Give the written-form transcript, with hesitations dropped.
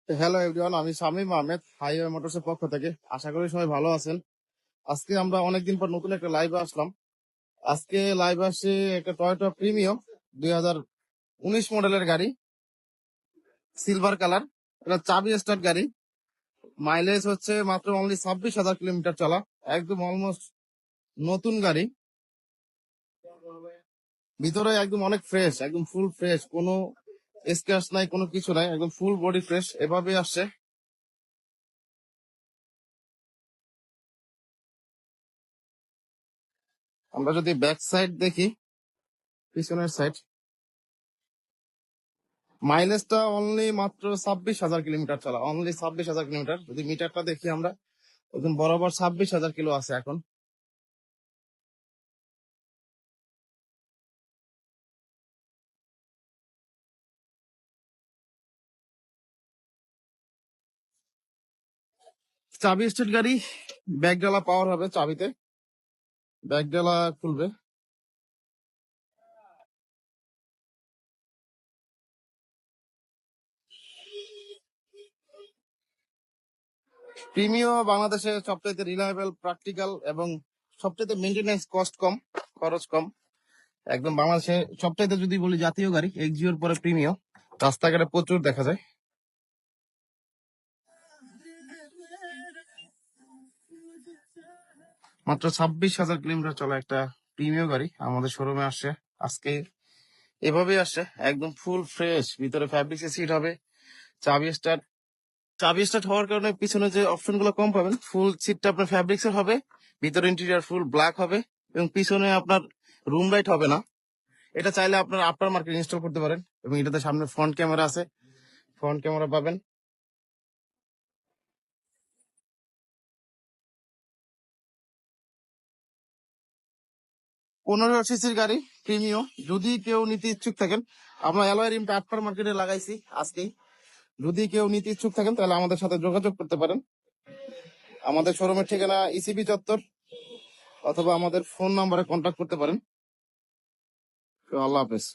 Hello everyone, আমি Shamim Ahmed highway মোটরসের পক্ষ থেকে। আশা করি সবাই ভালো আছেন। আজকে আমরা অনেকদিন পর নতুন একটা লাইভে আসলাম। আজকে লাইভ আসছে একটা টয়োটা প্রিমিয়াম 2019 মডেলের গাড়ি, সিলভার কালার। এটা চাবি স্টার্ট গাড়ি। মাইলেজ হচ্ছে মাত্র অনলি 26,000 কিলোমিটার চলা। একদম অলমোস্ট নতুন গাড়ি। ভিতরে একদম অনেক ফ্রেশ, একদম ফুল ফ্রেশ, কোনো স্ক্র্যাচ নাই, কোনো কিছু নাই, একদম ফুল বডি ফ্রেশ। এভাবে আসছে। আমরা যদি ব্যাক সাইড দেখি, পিছনের সাইড, মাইলেজটা অনলি মাত্র 26,000 কিলোমিটার চলা, অনলি 26,000 কিলোমিটার। যদি মিটারটা দেখি আমরা, একদম বরাবর 26,000 কিলো আছে এখন। চাবি স্টার্ট গাড়ি, ব্যাক ডালা পাওয়ার হবে চাবিতে, ব্যাক ডালা খুলবে। প্রিমিও বাংলাদেশে সবচেয়ে রিলায়েবল, প্র্যাকটিক্যাল এবং সবচেয়ে মেনটেন্যান্স কস্ট কম, খরচ কম। একদম বাংলাদেশে সবচাইতে যদি বলি জাতীয় গাড়ি, এক্সিওর পরে প্রিমিও। রাস্তাঘাটে প্রচুর দেখা যায়। মাত্র 26,000 কিলোমিটার চলা একটা প্রিমিয় গাড়ি আমাদের শোরুমে আসছে আজকে। এভাবেই আসছে, একদম ফুল ফ্রেশ। ভিতরে ফ্যাব্রিক্সের সিট হবে, চাবি স্টার্ট। চাবি স্টার্ট হওয়ার কারণে পিছনে যে অপশন গুলো কম পাবেন। ফুল সিটটা আপনার ফ্যাব্রিক্সের হবে, ভিতরে ইন্টেরিয়ার ফুল ব্ল্যাক হবে, এবং পিছনে আপনার রুম লাইট হবে না। এটা চাইলে আপনার আফটার মার্কেট ইনস্টল করতে পারেন। এবং এটাতে সামনে ফ্রন্ট ক্যামেরা আছে, ফ্রন্ট ক্যামেরা পাবেন। 15 সিসির গাড়ি প্রিমিয়ম। যদি কেউ নিতে ইচ্ছুক থাকেন, আমরা অ্যালয় রিমটা আফটার মার্কেটে লাগাইছি আজকেই। যদি কেউ নিতে ইচ্ছুক থাকেন তাহলে আমাদের সাথে যোগাযোগ করতে পারেন। আমাদের শোরুমের ঠিকানা ইসিবি চত্বর, অথবা আমাদের ফোন নাম্বারে কন্ট্যাক্ট করতে পারেন। তো আল্লাহ হাফেজ।